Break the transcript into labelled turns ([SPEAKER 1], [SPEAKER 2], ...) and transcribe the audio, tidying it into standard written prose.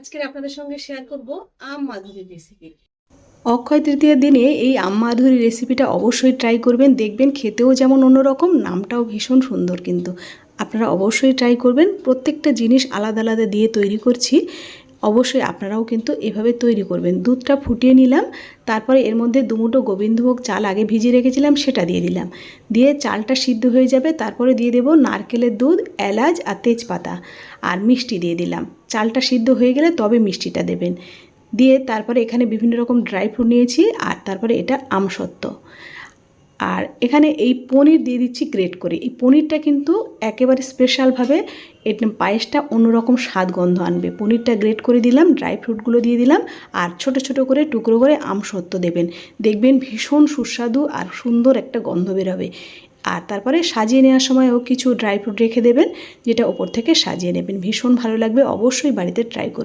[SPEAKER 1] আজকে আপনাদের সঙ্গে শেয়ার করব আম মাধুরীর রেসিপি।
[SPEAKER 2] অক্ষয় তৃতীয়ার দিনে এই আম মাধুরী রেসিপিটা অবশ্যই ট্রাই করবেন। দেখবেন খেতেও যেমন অন্যরকম, নামটাও ভীষণ সুন্দর। কিন্তু আপনারা অবশ্যই ট্রাই করবেন। প্রত্যেকটা জিনিস আলাদা আলাদা দিয়ে তৈরি করছি, অবশ্যই আপনারাও কিন্তু এভাবে তৈরি করবেন। দুধটা ফুটিয়ে নিলাম, তারপরে এর মধ্যে দুমুঠো গোবিন্দভোগ চাল আগে ভিজিয়ে রেখেছিলাম, সেটা দিয়ে দিলাম। দিয়ে চালটা সিদ্ধ হয়ে যাবে, তারপরে দিয়ে দেবো নারকেলের দুধ, এলাচ আর তেজপাতা, আর মিষ্টি দিয়ে দিলাম। চালটা সিদ্ধ হয়ে গেলে তবে মিষ্টিটা দেবেন। দিয়ে তারপরে এখানে বিভিন্ন রকম ড্রাই ফ্রুট নিয়েছি, আর তারপরে এটা আমসত্ত্ব। আর এখানে এই পনির দিয়ে দিচ্ছি গ্রেট করে। এই পনিরটা কিন্তু একেবারে স্পেশালভাবে পায়েসটা অন্যরকম স্বাদ গন্ধ আনবে। পনিরটা গ্রেট করে দিলাম, ড্রাই ফ্রুটগুলো দিয়ে দিলাম, আর ছোট ছোট করে টুকরো করে আমসত্ত্ব দেবেন। দেখবেন ভীষণ সুস্বাদু আর সুন্দর একটা গন্ধ বেরোবে। আর তারপরে সাজিয়ে নেওয়ার সময়ও কিছু ড্রাই ফ্রুট রেখে দেবেন, যেটা ওপর থেকে সাজিয়ে নেবেন। ভীষণ ভালো লাগবে, অবশ্যই বাড়িতে ট্রাই করুন।